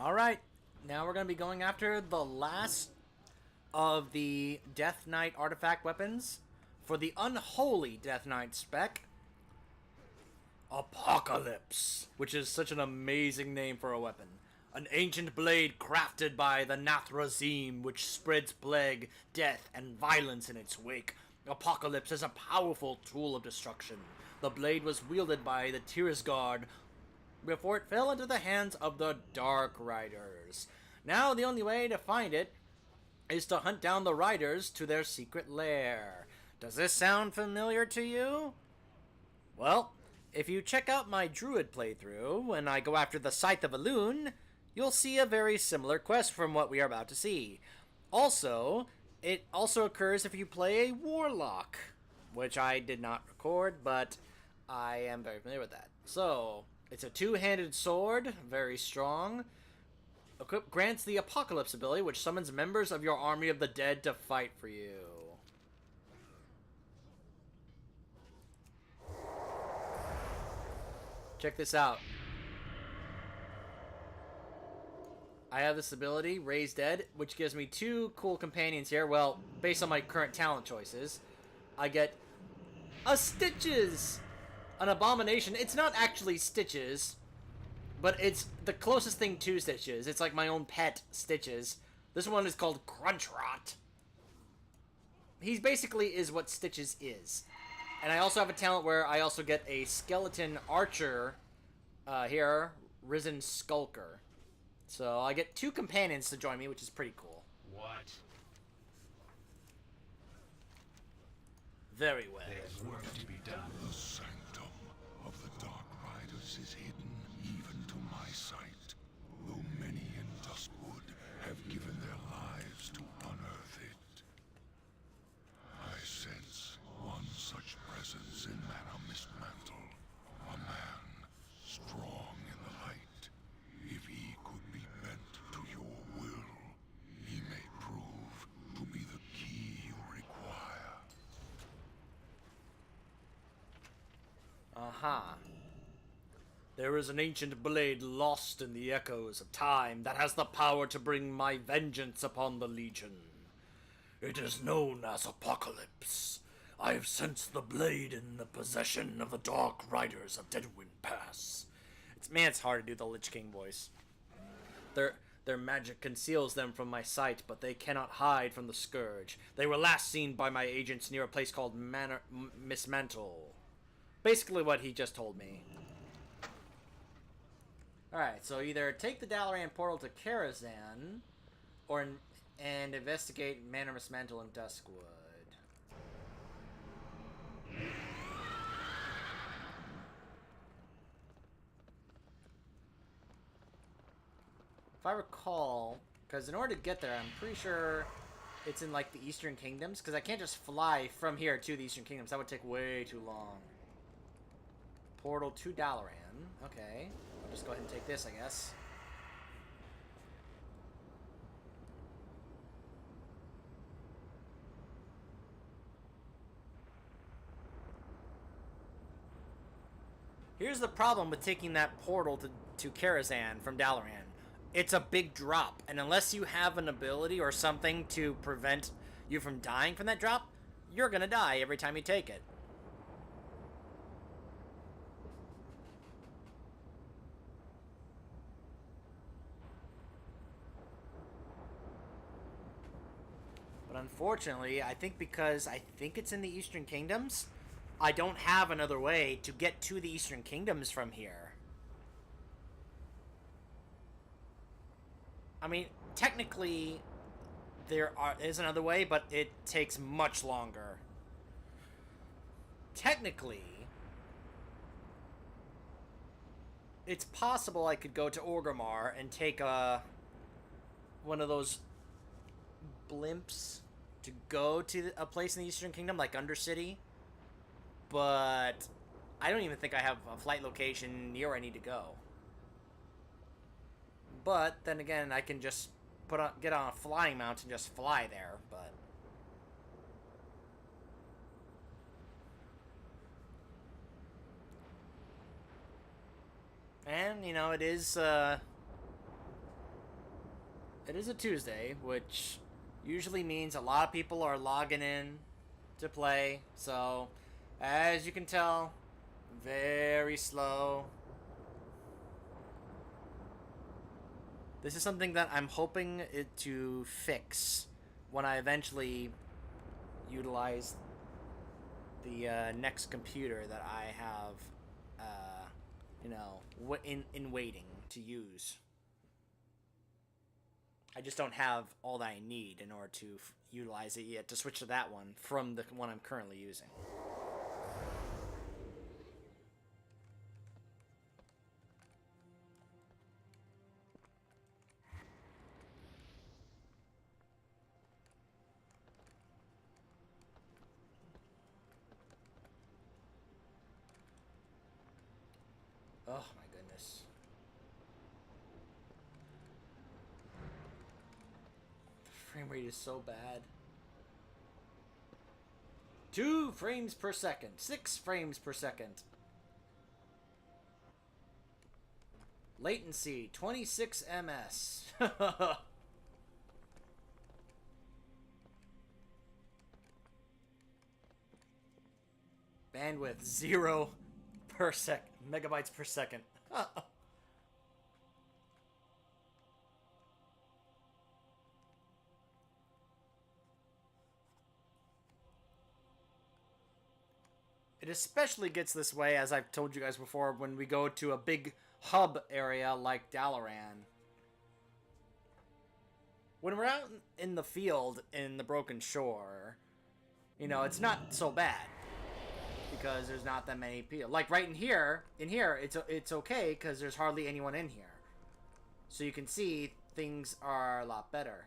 Alright, now we're going to be going after the last of the Death Knight artifact weapons for the Unholy Death Knight spec, Apocalypse, which is such an amazing name for a weapon. An ancient blade crafted by the Nathrazim, which spreads plague, death, and violence in its wake. Apocalypse is a powerful tool of destruction. The blade was wielded by the Tirisgard before it fell into the hands of the Dark Riders. Now the only way to find it is to hunt down the Riders to their secret lair. Does this sound familiar to you? Well, if you check out my Druid playthrough, when I go after the Scythe of Elune, you'll see a very similar quest from what we are about to see. Also, it also occurs if you play a Warlock, which I did not record, but I am very familiar with that. So, it's a two-handed sword, very strong. Equip grants the Apocalypse ability, which summons members of your army of the dead to fight for you. Check this out. I have this ability, Raise Dead, which gives me two cool companions here. Well, based on my current talent choices, I get a Stitches! An abomination. It's not actually Stitches, but it's the closest thing to Stitches. It's like my own pet, Stitches. This one is called Crunchroot. He basically is what Stitches is. And I also have a talent where I also get a skeleton archer here, Risen Skulker. So I get two companions to join me, which is pretty cool. What? Very well. There's work to be done. The sanctum of the Dark Riders is hidden even to my sight, though many in Duskwood have given their lives to unearth it. I sense one such presence in Manor Mistmantle, a man strong in the light. If he could be bent to your will, he may prove to be the key you require. Aha. There is an ancient blade lost in the echoes of time that has the power to bring my vengeance upon the Legion. It is known as Apocalypse. I have sensed the blade in the possession of the Dark Riders of Deadwind Pass. It's hard to do the Lich King voice. Their magic conceals them from my sight, but they cannot hide from the Scourge. They were last seen by my agents near a place called Mismantle. Basically what he just told me. Alright, so either take the Dalaran portal to Karazhan, or and investigate Manor Mismantle in Duskwood. If I recall, because in order to get there, I'm pretty sure it's in like the Eastern Kingdoms, because I can't just fly from here to the Eastern Kingdoms. That would take way too long. Portal to Dalaran. Okay. I'll just go ahead and take this, I guess. Here's the problem with taking that portal to Karazhan from Dalaran. It's a big drop, and unless you have an ability or something to prevent you from dying from that drop, you're gonna die every time you take it. But unfortunately, I think because I think it's in the Eastern Kingdoms, I don't have another way to get to the Eastern Kingdoms from here. I mean, technically, there is another way, but it takes much longer. Technically, it's possible I could go to Orgrimmar and take one of those blimps to go to a place in the Eastern Kingdom, like Undercity. But I don't even think I have a flight location near where I need to go. But then again, I can just get on a flying mount and just fly there. But and you know, it is It is a Tuesday, which usually means a lot of people are logging in to play. So, as you can tell, very slow. This is something that I'm hoping it to fix when I eventually utilize the next computer that I have, in waiting to use. I just don't have all that I need in order to utilize it yet to switch to that one from the one I'm currently using. Oh my goodness. The frame rate is so bad. 2 frames per second. 6 frames per second. Latency, 26 ms. Bandwidth, 0 per second. Megabytes per second. It especially gets this way, as I've told you guys before, when we go to a big hub area like Dalaran. When we're out in the field in the Broken Shore, it's not so bad. Because there's not that many people. Like right in here, it's okay because there's hardly anyone in here. So you can see things are a lot better.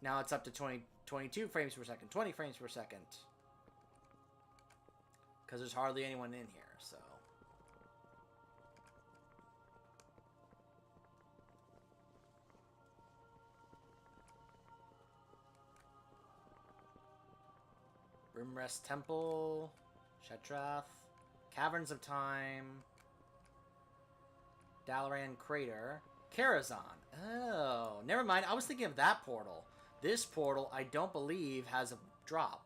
Now it's up to 22 frames per second, 20 frames per second. Because there's hardly anyone in here, so. Brimrest Temple, Shetrath, Caverns of Time, Dalaran Crater, Karazhan. Oh, never mind. I was thinking of that portal. This portal, I don't believe, has a drop.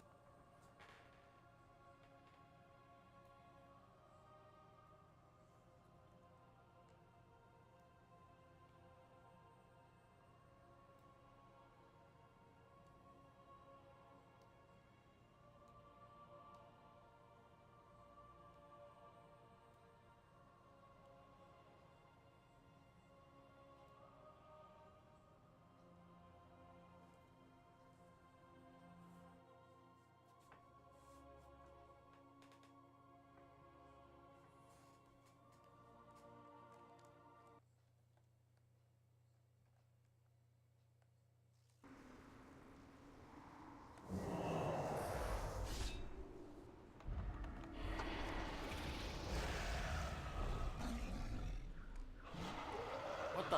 What the?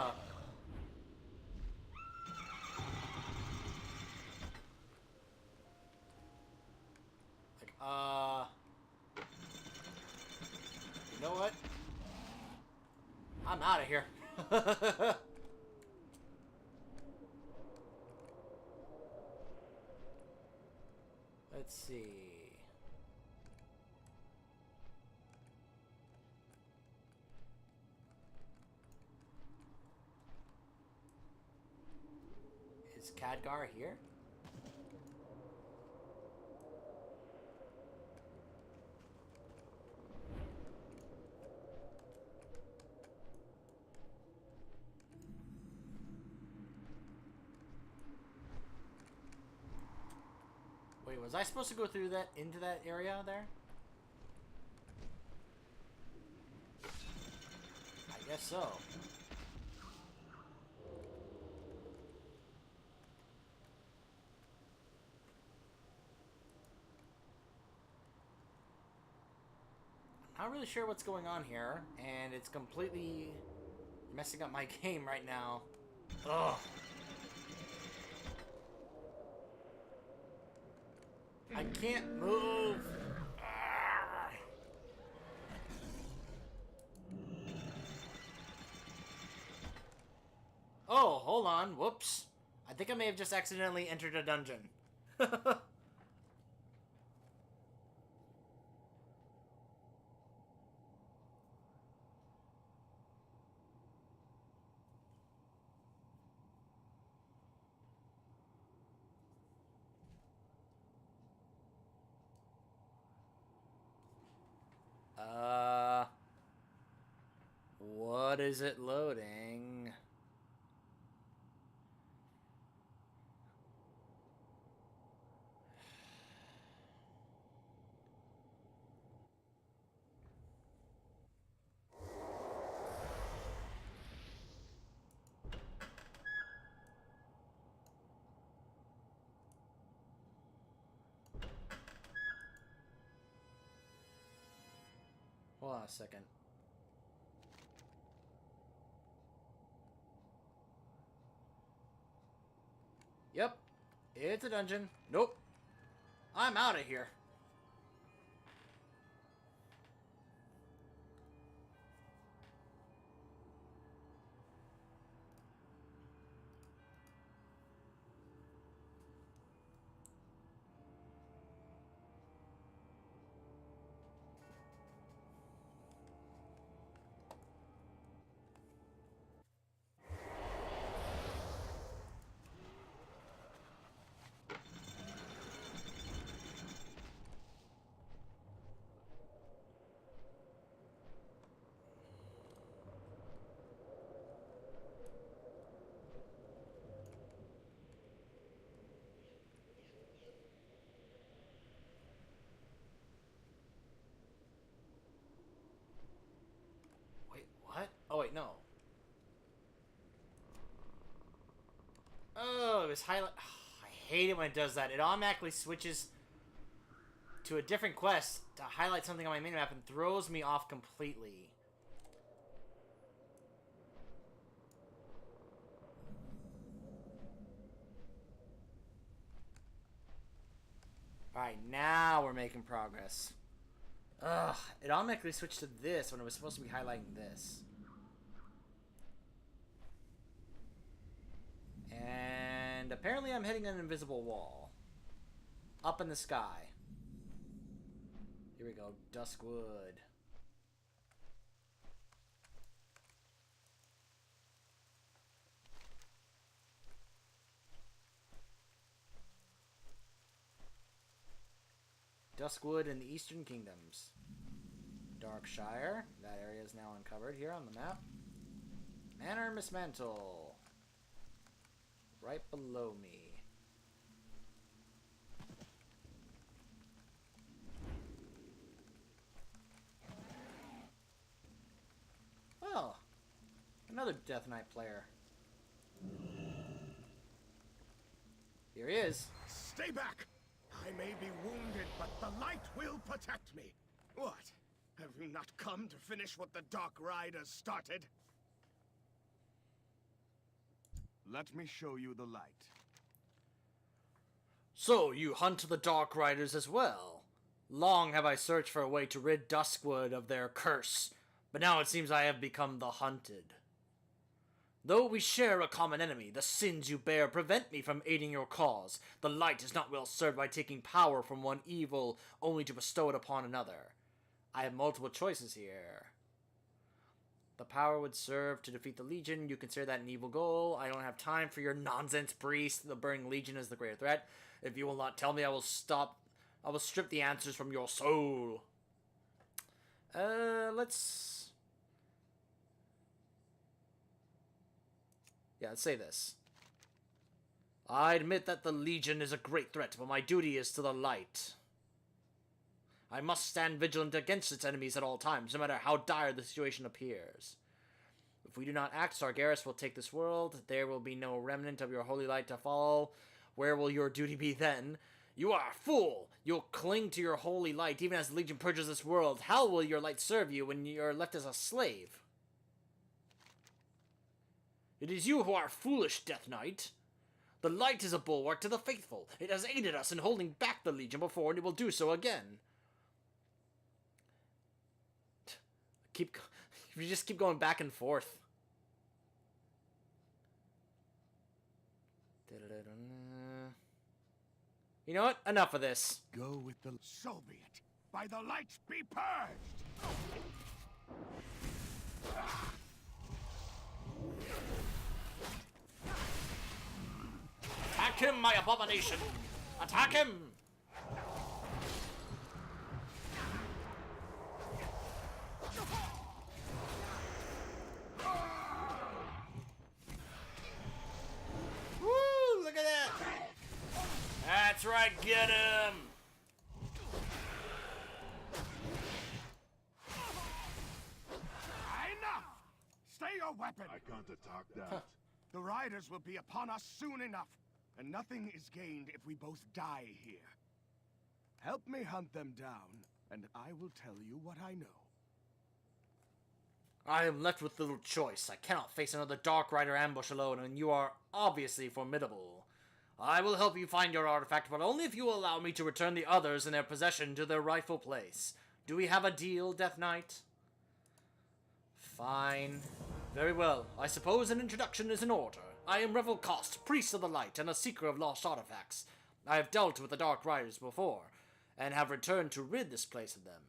Like, you know what? I'm out of here. Let's see. Is Khadgar here? Wait, was I supposed to go through that, into that area there? I guess so. I'm not really sure what's going on here, and it's completely messing up my game right now. Ugh. I can't move. Oh, hold on. Whoops. I think I may have just accidentally entered a dungeon. What is it loading? Hold on a second. Yep, it's a dungeon. Nope. I'm out of here. Wait, what? Oh, wait, no. Oh, it was highlight. I hate it when it does that. It automatically switches to a different quest to highlight something on my minimap and throws me off completely. Alright, now we're making progress. Ugh, it automatically switched to this when it was supposed to be highlighting this. And apparently I'm hitting an invisible wall. Up in the sky. Here we go, Duskwood. Duskwood in the Eastern Kingdoms. Darkshire. That area is now uncovered here on the map. Manor Mismantle. Right below me. Oh. Another Death Knight player. Here he is. Stay back! I may be wounded, but the light will protect me. What? Have you not come to finish what the Dark Riders started? Let me show you the light. So, you hunt the Dark Riders as well. Long have I searched for a way to rid Duskwood of their curse, but now it seems I have become the hunted. Though we share a common enemy, the sins you bear prevent me from aiding your cause. The light is not well served by taking power from one evil only to bestow it upon another. I have multiple choices here. The power would serve to defeat the Legion. You consider that an evil goal. I don't have time for your nonsense, priest. The Burning Legion is the greater threat. If you will not tell me, I will strip the answers from your soul. Let's say this. I admit that the Legion is a great threat, but my duty is to the light. I must stand vigilant against its enemies at all times, no matter how dire the situation appears. If we do not act, Sargeras will take this world. There will be no remnant of your holy light to follow. Where will your duty be then? You are a fool! You'll cling to your holy light even as the Legion purges this world. How will your light serve you when you're left as a slave? It is you who are foolish, Death Knight. The light is a bulwark to the faithful. It has aided us in holding back the Legion before, and it will do so again. You just keep going back and forth. You know what? Enough of this. Go with the... So be it. By the light be purged! Attack him, my abomination! Attack him! Woo! Look at that! That's right, get him! Enough! Stay your weapon! I can't attack that. The riders will be upon us soon enough, and nothing is gained if we both die here. Help me hunt them down, and I will tell you what I know. I am left with little choice. I cannot face another Dark Rider ambush alone, and you are obviously formidable. I will help you find your artifact, but only if you allow me to return the others in their possession to their rightful place. Do we have a deal, Death Knight? Fine. Very well. I suppose an introduction is in order. I am Revel Cost, Priest of the Light, and a seeker of lost artifacts. I have dealt with the Dark Riders before, and have returned to rid this place of them.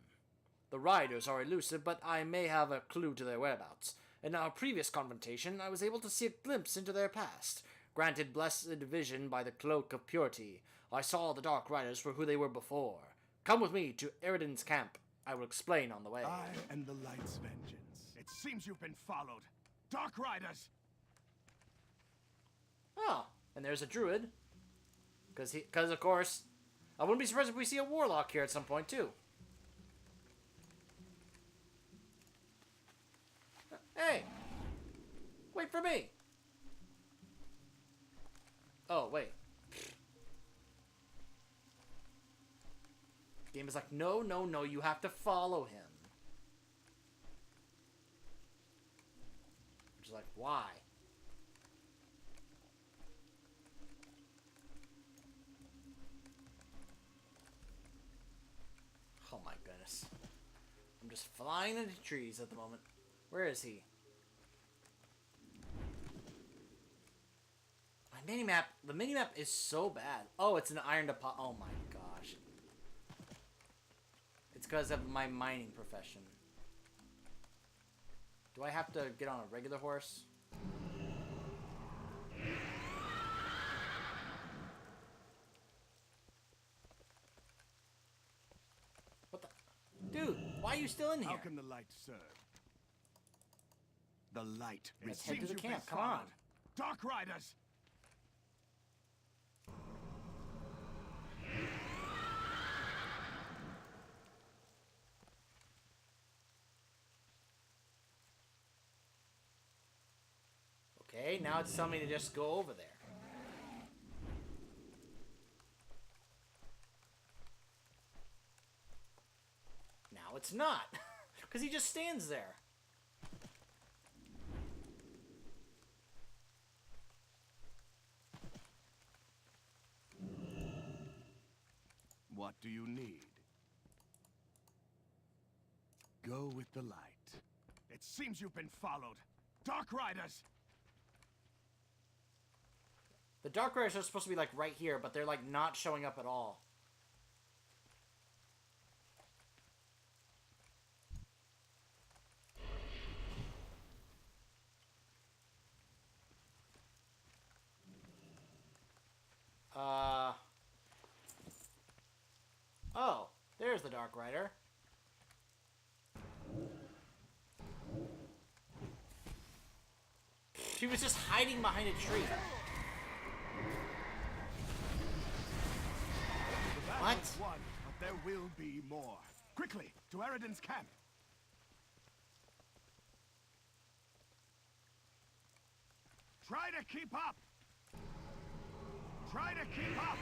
The Riders are elusive, but I may have a clue to their whereabouts. In our previous confrontation, I was able to see a glimpse into their past. Granted blessed vision by the Cloak of Purity, I saw the Dark Riders for who they were before. Come with me to Eridan's camp. I will explain on the way. I am the Light's vengeance. It seems you've been followed. Dark Riders! Oh, and there's a druid. Because of course, I wouldn't be surprised if we see a warlock here at some point too. Hey! Wait for me! Oh, wait. Game is like, no, no, no, you have to follow him. Which is like, why? Oh my goodness. I'm just flying into trees at the moment. Where is he? My minimap, the minimap is so bad. Oh, it's an iron deposit. Oh my gosh. It's because of my mining profession. Do I have to get on a regular horse? What the? Dude, why are you still in here? How can the light serve? The light. Let's It head to seems the you've been camp, come on. followed. Dark Riders! Okay, now it's telling me to just go over there. Now it's not. Because he just stands there. What do you need? Go with the light. It seems you've been followed. Dark Riders! The Dark Riders are supposed to be like right here, but they're like not showing up at all. Oh, there's the Dark Rider. She was just hiding behind a tree. What? One, but there will be more. Quickly, to Eridan's camp. Try to keep up! Try to keep up!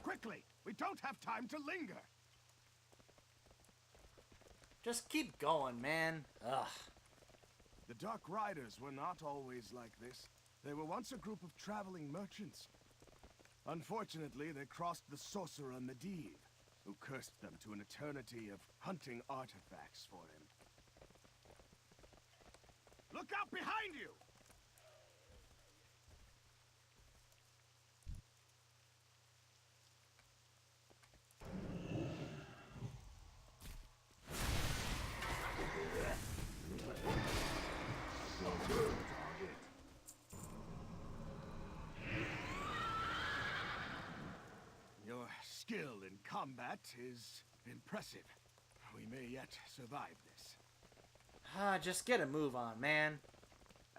Quickly! We don't have time to linger! Just keep going, man. Ugh. The Dark Riders were not always like this. They were once a group of traveling merchants. Unfortunately, they crossed the sorcerer Medivh, who cursed them to an eternity of hunting artifacts for him. Look out behind you! combat is impressive. We may yet survive this. Just get a move on, man.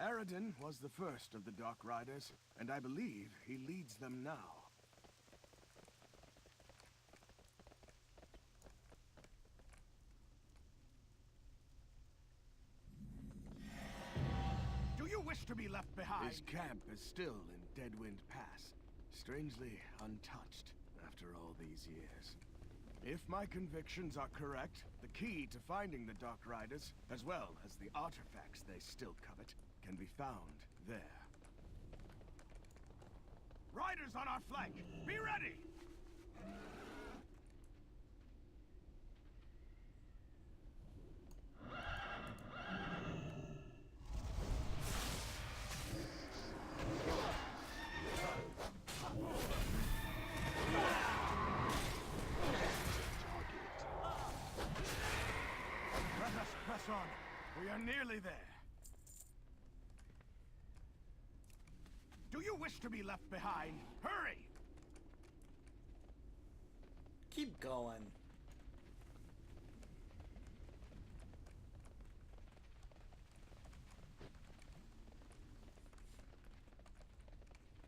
Aradin was the first of the Dark Riders, and I believe he leads them now. Do you wish to be left behind? His camp is still in Deadwind Pass, strangely untouched after all these years. If my convictions are correct, the key to finding the Dark Riders, as well as the artifacts they still covet, can be found there. Riders on our flank! Be ready! Let us press on. We are nearly there. Do you wish to be left behind? Hurry! Keep going.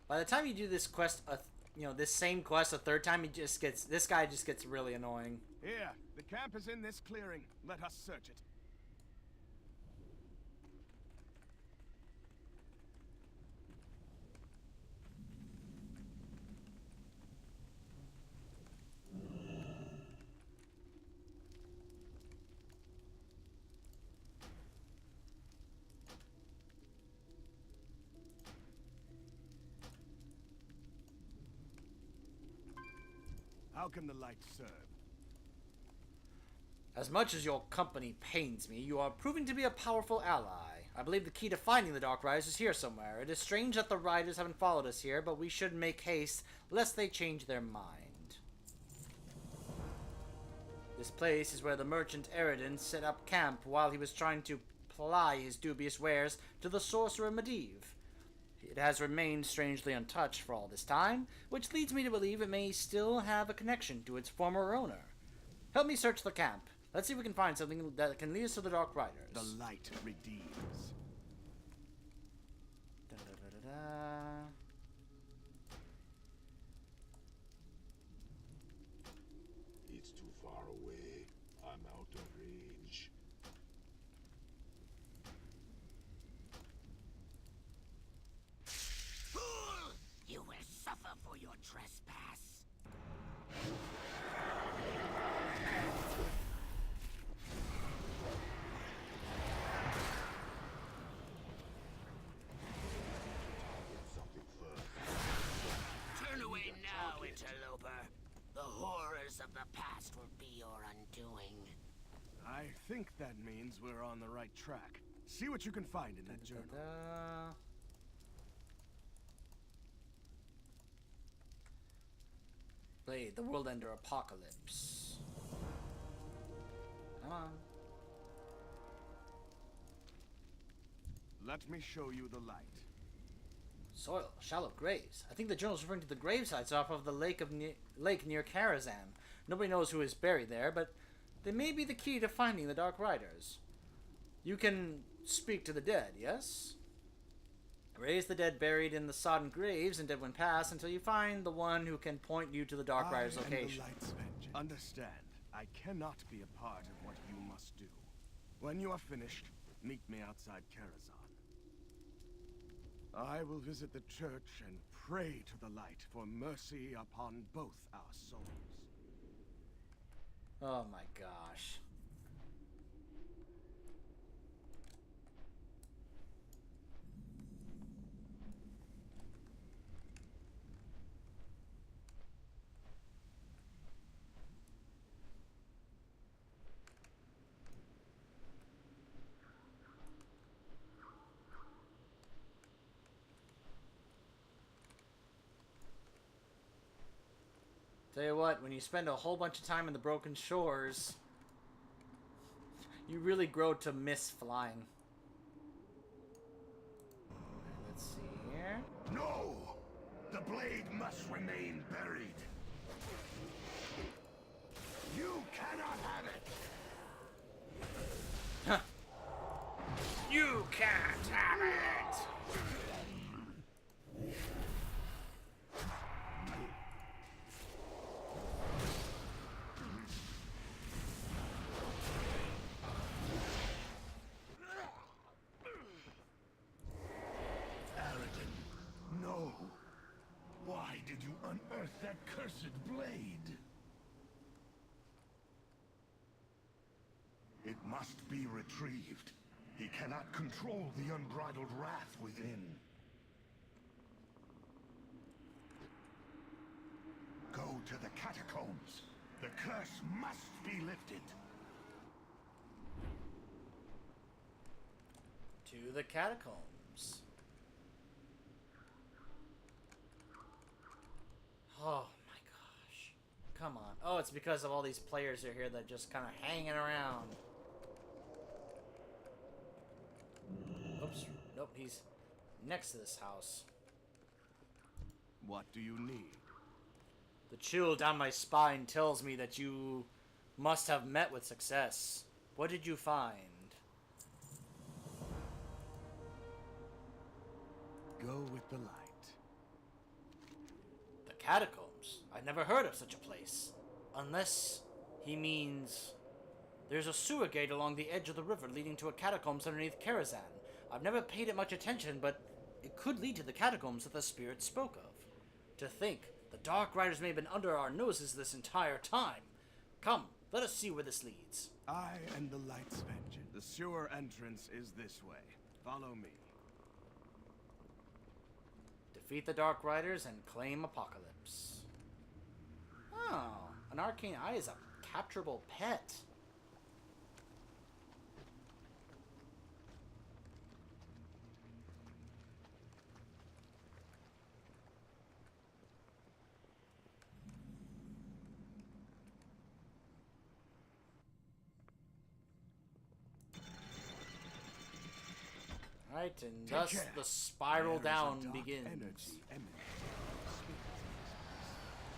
By the time you do this quest, this same quest a third time, this guy just gets really annoying. Here, the camp is in this clearing. Let us search it. How can the light serve? As much as your company pains me, you are proving to be a powerful ally. I believe the key to finding the Dark Riders is here somewhere. It is strange that the Riders haven't followed us here, but we should make haste, lest they change their mind. This place is where the merchant Aradin set up camp while he was trying to ply his dubious wares to the sorcerer Medivh. It has remained strangely untouched for all this time, which leads me to believe it may still have a connection to its former owner. Help me search the camp. Let's see if we can find something that can lead us to the Dark Riders. The light redeems. Da-da-da-da-da. It's too far away. I'm out of range. Fool! You will suffer for your trespass. Something first. Turn away now, interloper. The horrors of the past will be your undoing. I think that means we're on the right track. See what you can find in that journal. Da-da. Blade, the World Ender Apocalypse. Come on. Let me show you the light. Soil, shallow graves. I think the journal's referring to the grave sites off of the lake near Karazhan. Nobody knows who is buried there, but they may be the key to finding the Dark Riders. You can speak to the dead, yes? Raise the dead buried in the sodden graves in Deadwind Pass until you find the one who can point you to the Dark Riders' location. I am the light's vengeance. Understand, I cannot be a part of what you must do. When you are finished, meet me outside Karazhan. I will visit the church and pray to the light for mercy upon both our souls. Oh my gosh. Tell you what, when you spend a whole bunch of time in the Broken Shores, you really grow to miss flying. Let's see here. No! The blade must remain buried. You cannot have it! You can't have it! No. Why did you unearth that cursed blade? It must be retrieved. He cannot control the unbridled wrath within. Go to the catacombs. The curse must be lifted. To the catacombs. Oh my gosh. Come on. Oh, it's because of all these players are here that are just kind of hanging around. Oops. Nope, he's next to this house. What do you need? The chill down my spine tells me that you must have met with success. What did you find? Go with the light. The catacombs. I never heard of such a place. Unless he means there's a sewer gate along the edge of the river leading to a catacombs underneath Karazhan. I've never paid it much attention, but it could lead to the catacombs that the spirit spoke of. To think, the Dark Riders may have been under our noses this entire time. Come, let us see where this leads. I am the light's vengeance. The sewer entrance is this way. Follow me. Defeat the Dark Riders and claim Apocalypse. Oh, an arcane eye is a capturable pet. Right, and Take thus care. the spiral There is a down dark begins. energy emanating from the spirits in this place.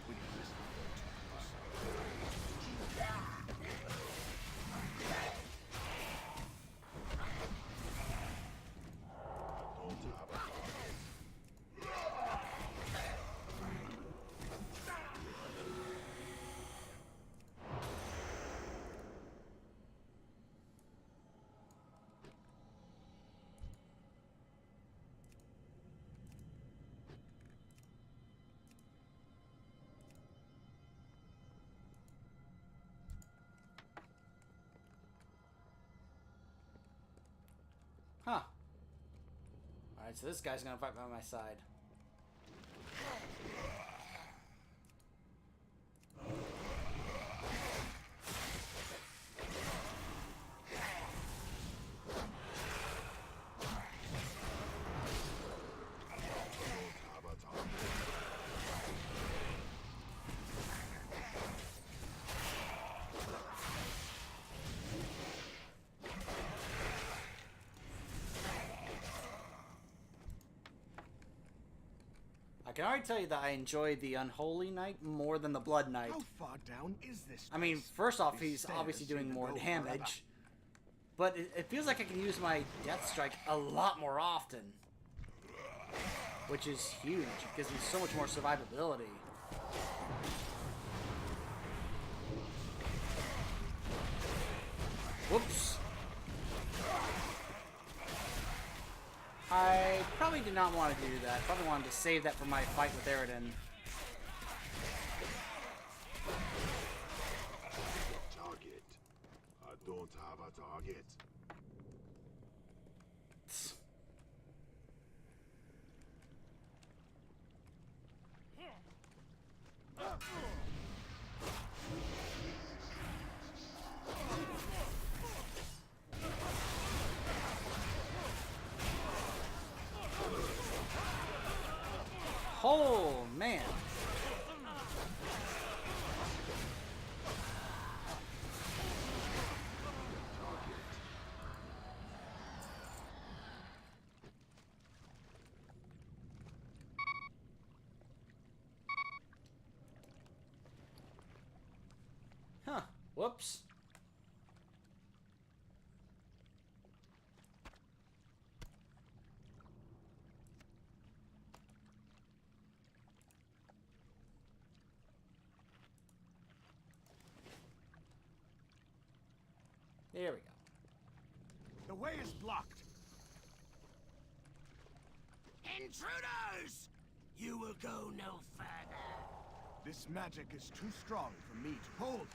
We need to listen. Huh. Alright, so this guy's gonna fight by my side. I can already tell you that I enjoyed the Unholy Knight more than the Blood Knight. How far down is this? I mean, place? first off, These he's stairs obviously seem doing to more go damage. But it feels like I can use my Death Strike a lot more often. Which is huge. It gives me so much more survivability. Whoops. I probably did not want to do that. Probably wanted to save that for my fight with Aridin. Target. I don't have a target. Oh, man. Huh. Whoops. There we go. The way is blocked. Intruders! You will go no further. This magic is too strong for me to hold.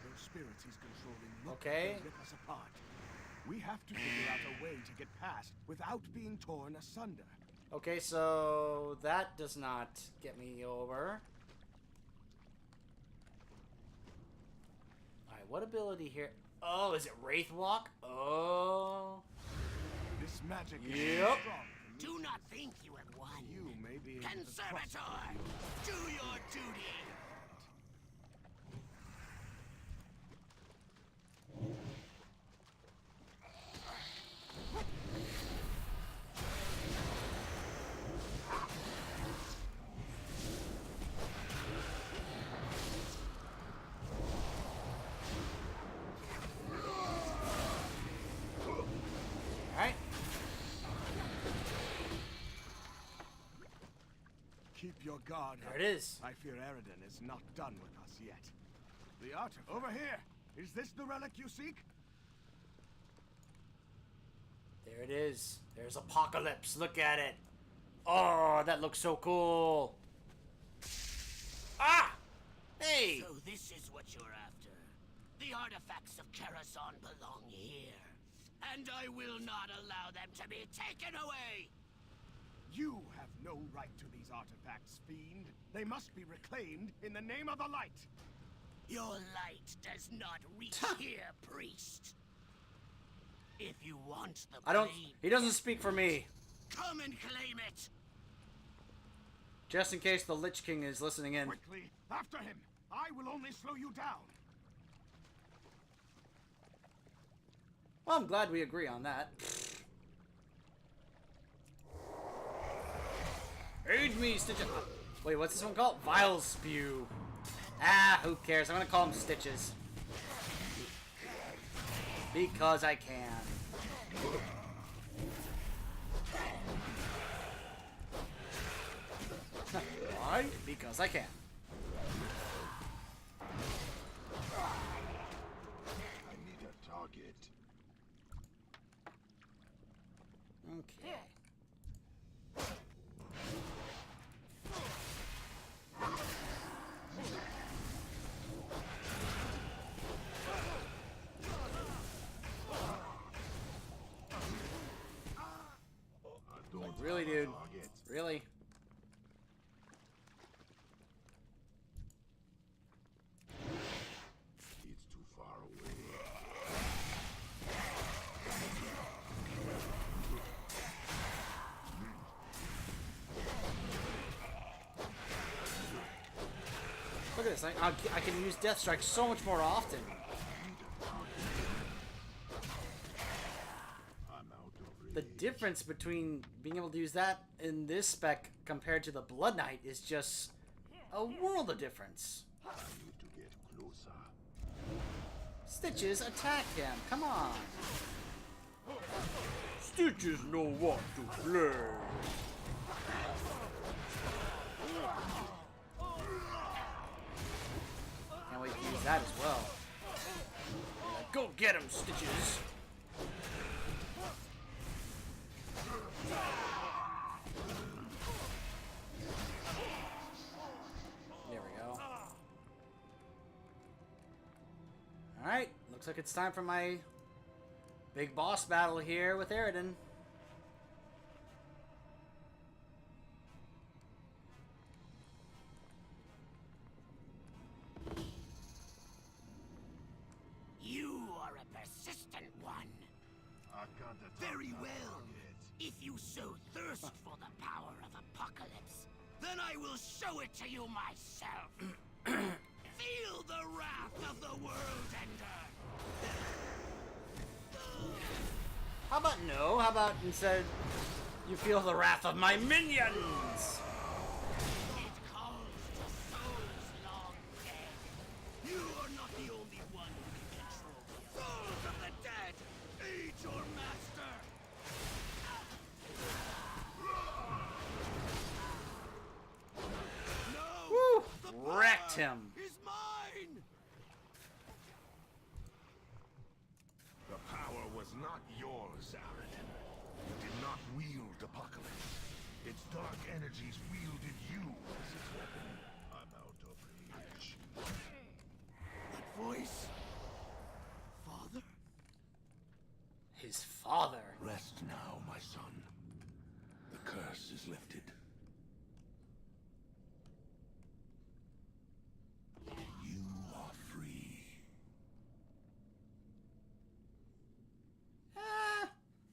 Those spirits he's controlling look Okay. to rip us apart. We have to figure out a way to get past without being torn asunder. Okay, so that does not get me over. Alright, what ability here? Oh, is it Wraith Walk? Oh. This magic is Yep. too strong for me. Do not think you have won. You may be able to trust Conservator! Do your duty! Alright. Keep your guard There up. it is. I fear Eridan is not done with us yet. The artifact. Over here! Is this the relic you seek? There it is. There's Apocalypse. Look at it. Oh, that looks so cool. Ah! Hey! So this is what you're after. The artifacts of Karasan belong here. And I will not allow them to be taken away! You have no right to these artifacts, fiend. They must be reclaimed in the name of the light. Your light does not reach here, priest. If you want the I don't. blade, He doesn't speak for me. come and claim it! Just in case the Lich King is listening in. Quickly, after him. I will only slow you down. Well, I'm glad we agree on that. Aid me, Stitches. Wait, what's this one called? Vile Spew. Ah, who cares? I'm gonna call him Stitches. Because I can. Why? Because I can. I need a target. Okay. I don't Really, have a dude? target. Really? It's too far away. Look at this. I can use Death Strike so much more often. I'm out of The range. difference between being able to use that in this spec compared to the Blood Knight is just a world of difference. I need to get closer. Stitches, attack him. Come on. Stitches know what to play. Can't wait to use that as well. Go get him, Stitches. There we go. Alright, looks like it's time for my big boss battle here with Eridan. You are a persistent one. I can't attack Very that well. target. If you so thirst for the power of Apocalypse, then I will show it to you myself. Feel the wrath of the World Ender. How about no? How about instead you feel the wrath of my minions? It calls to souls long dead. You are not the only one who wrecked him. Is mine! The power was not yours, Aradin. You did not wield Apocalypse. Its dark energies wielded you as its weapon. I'm out of reach. That voice? Father? His father. Rest now, my son. The curse is lifted. You are free.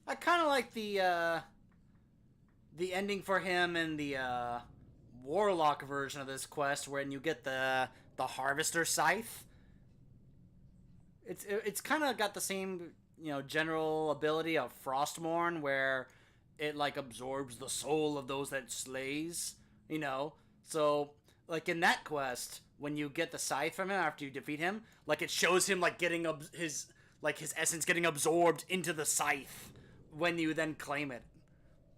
I kind of like the ending for him in the Warlock version of this quest, when you get the Harvester Scythe. It's kind of got the same, you know, general ability of Frostmourne, where it like absorbs the soul of those that it slays, you know. So like in that quest, when you get the scythe from him after you defeat him, like it shows him like getting his essence getting absorbed into the scythe when you then claim it.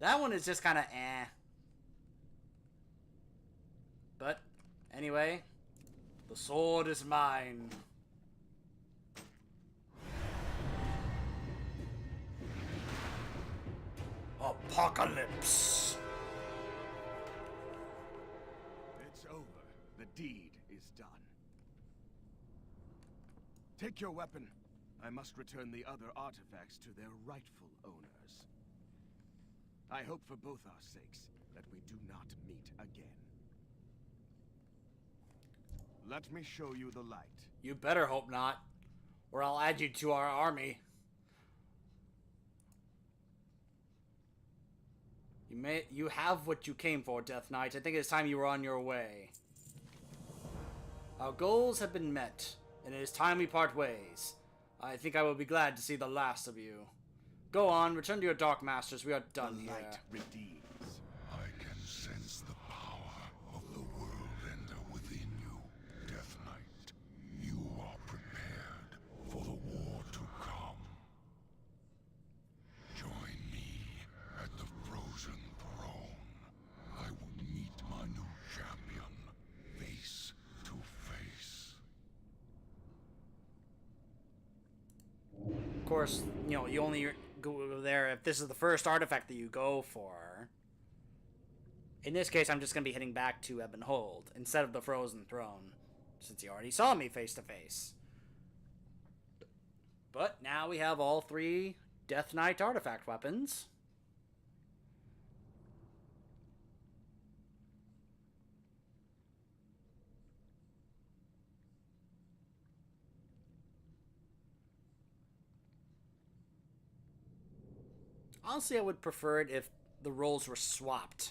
That one is just kind of eh. But anyway, the sword is mine. Apocalypse. It's over. The deed is done. Take your weapon. I must return the other artifacts to their rightful owners. I hope for both our sakes that we do not meet again. Let me show you the light. You better hope not, or I'll add you to our army. You have what you came for, Death Knight. I think it's time you were on your way. Our goals have been met, and it is time we part ways. I think I will be glad to see the last of you. Go on, return to your Dark Masters. We are done The here. light redeems. I can sense the power of the world ender within you, Death Knight. You are prepared for the war to come. Join me at the Frozen Throne. I will meet my new champion, face to face. Of course, you know, you only go there if this is the first artifact that you go for. In this case, I'm just going to be heading back to Ebonhold instead of the Frozen Throne, since you already saw me face to face. But now we have all 3 Death Knight artifact weapons. Honestly, I would prefer it if the roles were swapped.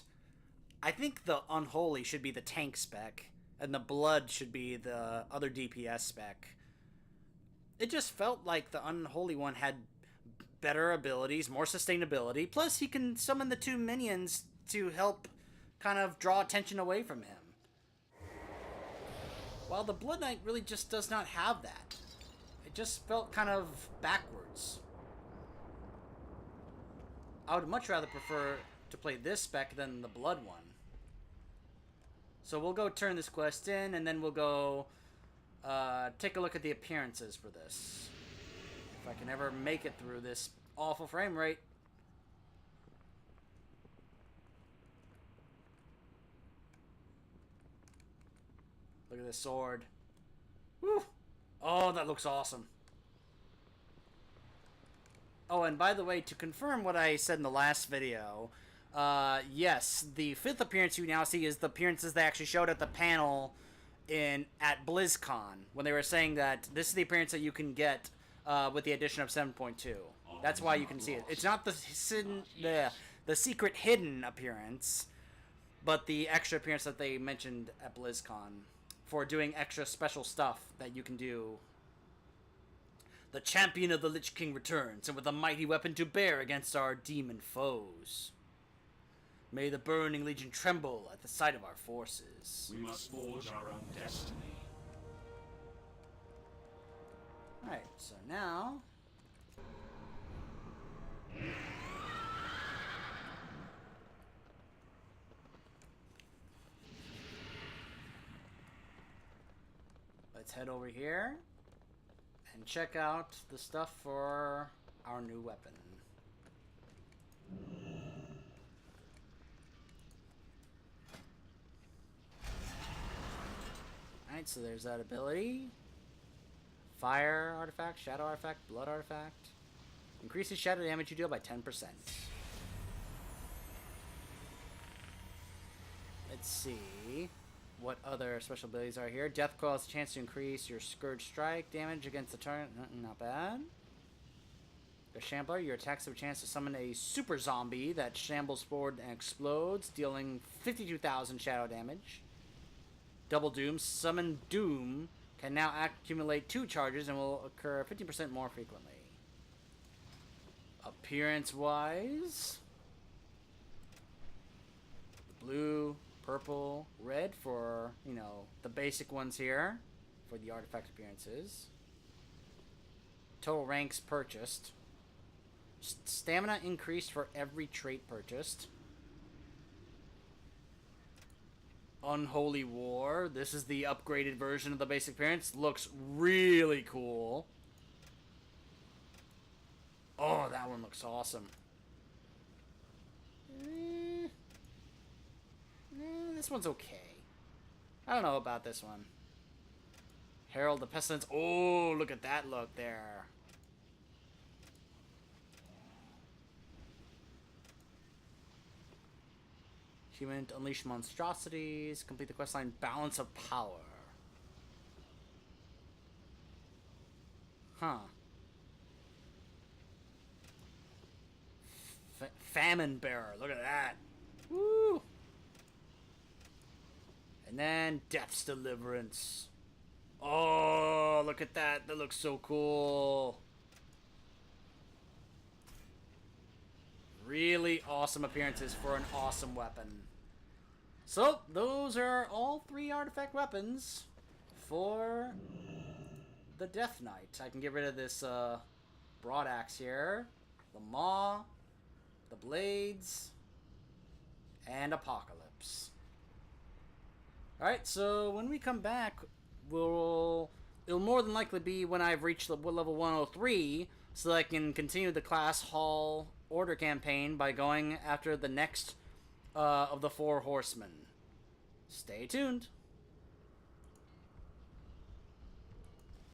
I think the Unholy should be the tank spec, and the Blood should be the other DPS spec. It just felt like the Unholy one had better abilities, more sustainability, plus he can summon the 2 minions to help kind of draw attention away from him. While the Blood Knight really just does not have that. It just felt kind of backwards. I would much rather prefer to play this spec than the Blood one. So we'll go turn this quest in, and then we'll go take a look at the appearances for this. If I can ever make it through this awful frame rate. Look at this sword. Woo! Oh, that looks awesome. Oh, and by the way, to confirm what I said in the last video, yes, the 5th appearance you now see is the appearances they actually showed at the panel at BlizzCon, when they were saying that this is the appearance that you can get with the addition of 7.2. That's why you can see it. It's not the secret hidden appearance, but the extra appearance that they mentioned at BlizzCon for doing extra special stuff that you can do. The champion of the Lich King returns, and with a mighty weapon to bear against our demon foes. May the Burning Legion tremble at the sight of our forces. We must forge our own destiny. Alright, so now... let's head over here and check out the stuff for our new weapon. Alright, so there's that ability. Fire artifact, shadow artifact, blood artifact. Increases shadow damage you deal by 10%. Let's see what other special abilities are here. Death Coil has a chance to increase your Scourge Strike damage against the target. Not bad. The Shambler, your attacks have a chance to summon a super zombie that shambles forward and explodes, dealing 52,000 shadow damage. Double Doom, Summon Doom can now accumulate 2 charges and will occur 50% more frequently. Appearance-wise, the blue, purple, red for, you know, the basic ones here for the artifact appearances. Total ranks purchased. Stamina increased for every trait purchased. Unholy War. This is the upgraded version of the basic appearance. Looks really cool. Oh, that one looks awesome. This one's okay. I don't know about this one. Herald the Pestilence. Oh, look at that look there. Human to unleash monstrosities. Complete the questline Balance of Power. Huh. Famine Bearer. Look at that. Woo! And then Death's Deliverance. Oh, look at that. That looks so cool. Really awesome appearances for an awesome weapon. So, those are all 3 artifact weapons for the Death Knight. I can get rid of this broad axe here, the maw, the blades, and Apocalypse. Alright, so when we come back, it'll more than likely be when I've reached level 103, so that I can continue the Class Hall Order campaign by going after the next of the 4 horsemen. Stay tuned.